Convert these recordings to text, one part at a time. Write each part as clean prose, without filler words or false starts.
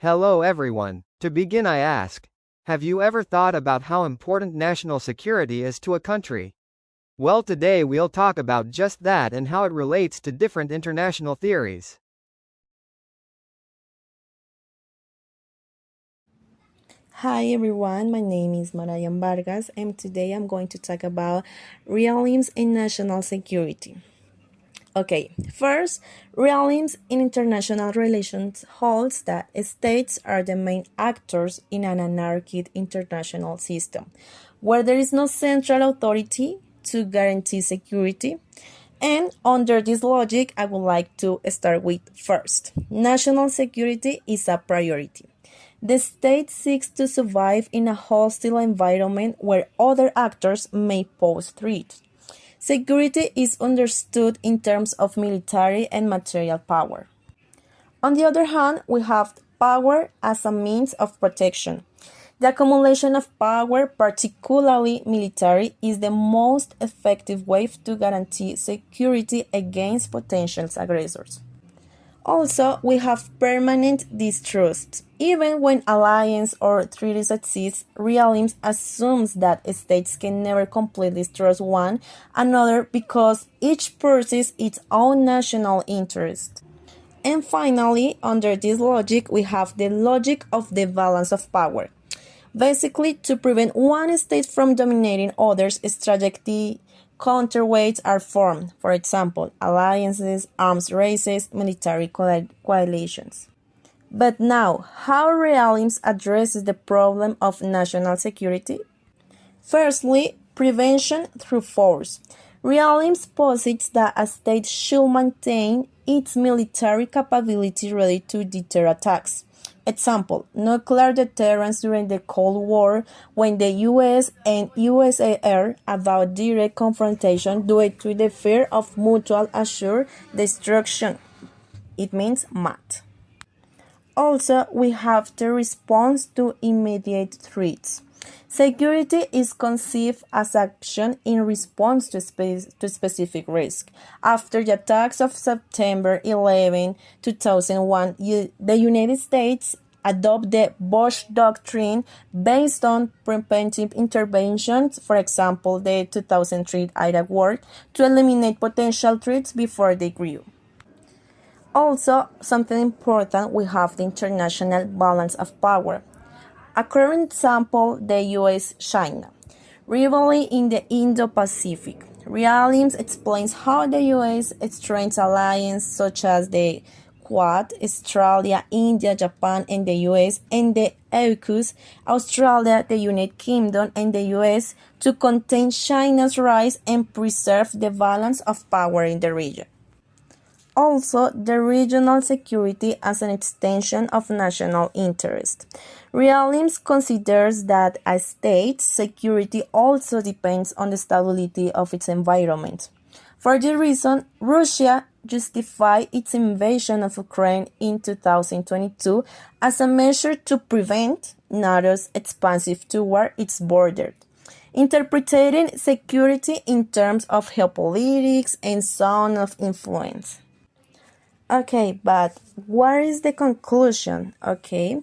Hello everyone. To begin, I ask, have you ever thought about how important national security is to a country? Well, today we'll talk about just that and how it relates to different international theories. Hi everyone, my name is Marian Vargas and today I'm going to talk about realism in national security. Okay, first, realism in international relations holds that states are the main actors in an anarchic international system, where there is no central authority to guarantee security. And under this logic, I would like to start with first, national security is a priority. The state seeks to survive in a hostile environment where other actors may pose threats. Security is understood in terms of military and material power. On the other hand, we have power as a means of protection. The accumulation of power, particularly military, is the most effective way to guarantee security against potential aggressors. Also, we have permanent distrust. Even when alliance or treaties exist, realism assumes that states can never completely trust one another because each pursues its own national interest. And finally, under this logic, we have the logic of the balance of power. Basically, to prevent one state from dominating others, strategic counterweights are formed, for example, alliances, arms races, military coalitions. But now, how realism addresses the problem of national security? Firstly, prevention through force. Realism posits that a state should maintain its military capability ready to deter attacks. Example, nuclear deterrence during the Cold War when the US and USSR about direct confrontation due to the fear of mutual assured destruction. It means MAT. Also, we have the response to immediate threats. Security is conceived as action in response to specific risk. After the attacks of September 11, 2001, the United States adopted the Bush Doctrine based on preventive interventions, for example, the 2003 Iraq War, to eliminate potential threats before they grew. Also, something important, we have the international balance of power. A current example, the US-China rivalry in the Indo-Pacific. Realism explains how the US strengthens alliances such as the Quad, Australia, India, Japan, and the US, and the AUKUS, Australia, the United Kingdom, and the US, to contain China's rise and preserve the balance of power in the region. Also, the regional security as an extension of national interest. Realism considers that a state's security also depends on the stability of its environment. For this reason, Russia justified its invasion of Ukraine in 2022 as a measure to prevent NATO's expansive toward its border, interpreting security in terms of geopolitics and zone of influence. Okay, but what is the conclusion? Okay,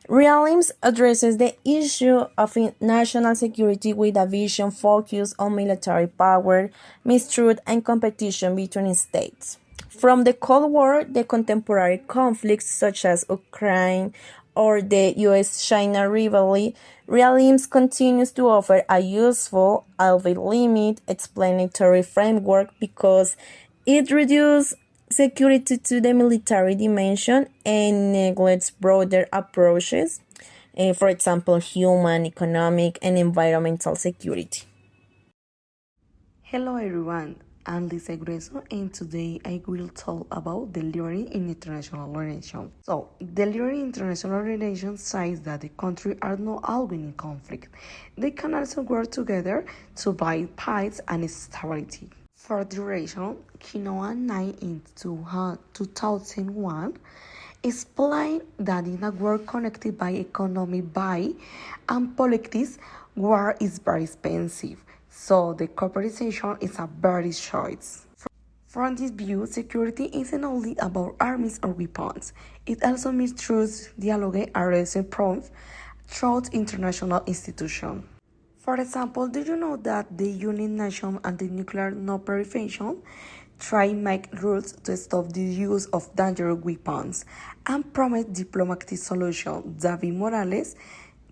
realism addresses the issue of national security with a vision focused on military power, mistrust, and competition between states. From the Cold War, the contemporary conflicts such as Ukraine or the US-China rivalry, realism continues to offer a useful, albeit limited, explanatory framework because it reduces security to the military dimension and neglects broader approaches, for example, human, economic, and environmental security. Hello everyone, I'm Lisa Grueso and today I will talk about delivering in international relations. So, delivering in international relations says that the countries are not always in conflict. They can also work together to fight peace and stability. For duration, Quinoa 9 in 2001 explained that in a world connected by economy by and politics, war is very expensive. So the cooperation is a very choice. From this view, security isn't only about armies or weapons. It also means trust, dialogue, and reducing problems through international institutions. For example, do you know that the United Nations and the Nuclear Non-Proliferation try make rules to stop the use of dangerous weapons and promise diplomatic solutions? David Morales,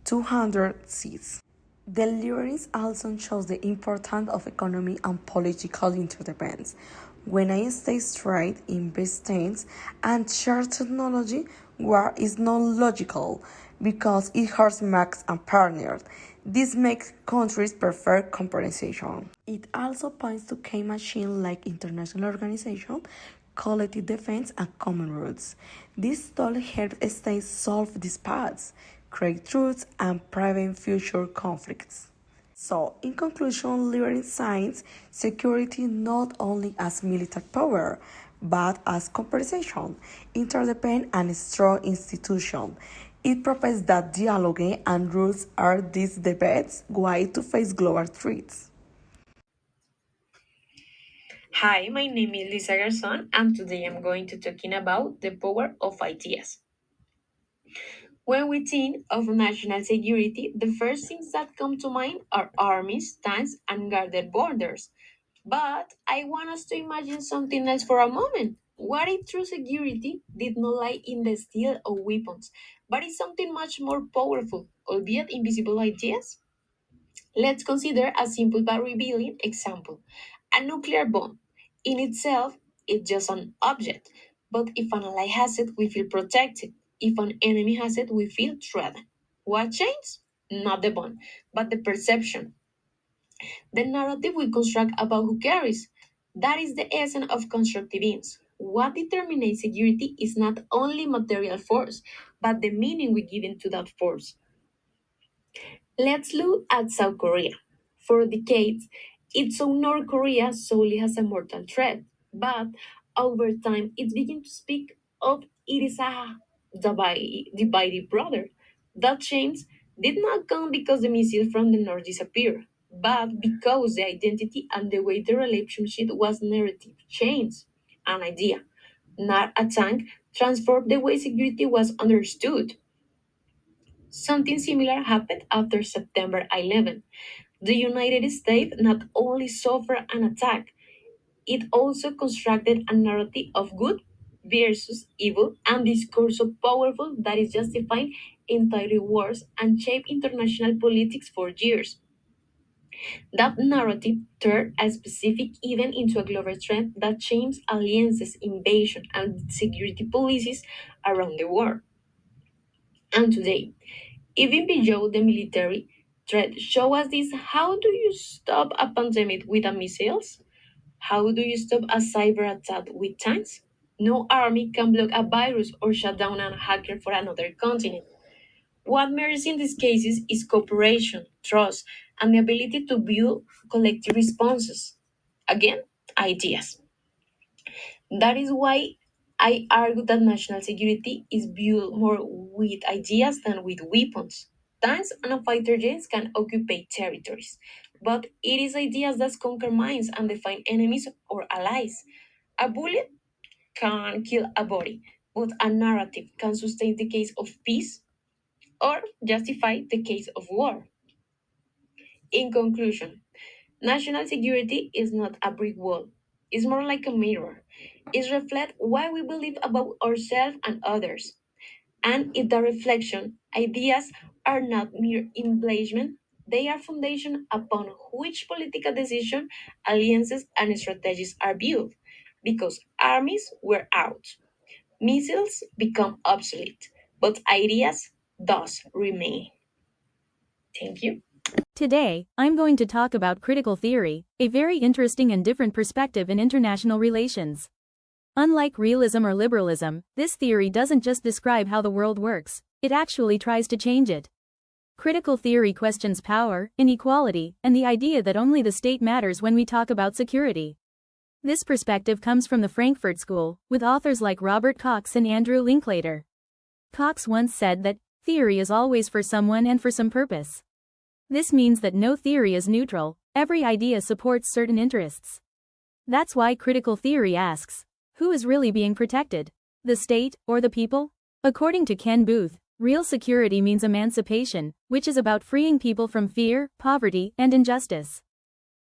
206. The lyrics also shows the importance of economy and political interdependence. When a state trade invests and shares technology, war is not logical because it hurts markets and partners. This makes countries prefer compensation. It also points to key machines like international organizations, collective defense, and common rules. This tool helps states solve disputes, create truths, and prevent future conflicts. So, in conclusion, liberating science security not only as military power, but as conversation, interdependent and strong institution. It proposes that dialogue and rules are these debates way to face global threats. Hi, my name is Lisa Garzon, and today I'm going to talking about the power of ideas. When we think of national security, the first things that come to mind are armies, tanks, and guarded borders. But I want us to imagine something else for a moment. What if true security did not lie in the steel of weapons, but is something much more powerful, albeit invisible ideas? Let's consider a simple but revealing example. A nuclear bomb. In itself, it's just an object. But if an ally has it, we feel protected. If an enemy has it, we feel threatened. What changed? Not the bomb, but the perception, the narrative we construct about who carries. That is the essence of constructivism. What determines security is not only material force, but the meaning we give into that force. Let's look at South Korea. For decades, it saw North Korea solely as a mortal threat, but over time, it began to speak of it is a divided brother. That change did not come because the missile from the North disappeared, but because the identity and the way the relationship was narrative changed. An idea, not a tank, transformed the way security was understood. Something similar happened after September 11. The United States not only suffered an attack, it also constructed a narrative of good versus evil and discourse so powerful that is justifying entire wars and shaped international politics for years. That narrative turned a specific event into a global trend that changed alliances, invasion, and security policies around the world. And today, even beyond the military threat, show us this. How do you stop a pandemic with a missiles? How do you stop a cyber attack with tanks? No army can block a virus or shut down a hacker for another continent. What matters in these cases is cooperation, trust, and the ability to build collective responses. Again, ideas. That is why I argue that national security is built more with ideas than with weapons. Tanks and fighter jets can occupy territories, but it is ideas that conquer minds and define enemies or allies. A bullet can kill a body, but a narrative can sustain the case of peace or justify the case of war. In conclusion, national security is not a brick wall. It's more like a mirror. It reflects what we believe about ourselves and others. And in the reflection, ideas are not mere embellishment, they are foundation upon which political decision, alliances, and strategies are built. Because armies were out, missiles become obsolete, but ideas thus remain. Thank you. Today, I'm going to talk about critical theory, a very interesting and different perspective in international relations. Unlike realism or liberalism, this theory doesn't just describe how the world works, it actually tries to change it. Critical theory questions power, inequality, and the idea that only the state matters when we talk about security. This perspective comes from the Frankfurt School, with authors like Robert Cox and Andrew Linklater. Cox once said that, theory is always for someone and for some purpose. This means that no theory is neutral, every idea supports certain interests. That's why critical theory asks, who is really being protected? The state, or the people? According to Ken Booth, real security means emancipation, which is about freeing people from fear, poverty, and injustice.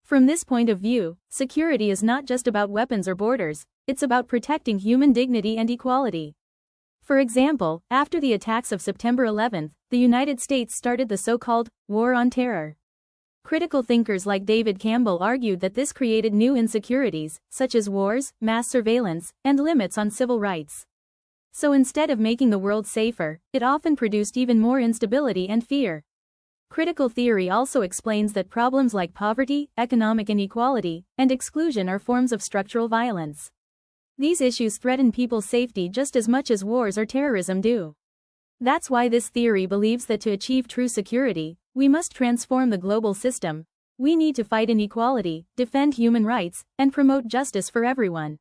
From this point of view, security is not just about weapons or borders, it's about protecting human dignity and equality. For example, after the attacks of September 11, the United States started the so-called War on Terror. Critical thinkers like David Campbell argued that this created new insecurities, such as wars, mass surveillance, and limits on civil rights. So instead of making the world safer, it often produced even more instability and fear. Critical theory also explains that problems like poverty, economic inequality, and exclusion are forms of structural violence. These issues threaten people's safety just as much as wars or terrorism do. That's why this theory believes that to achieve true security, we must transform the global system. We need to fight inequality, defend human rights, and promote justice for everyone.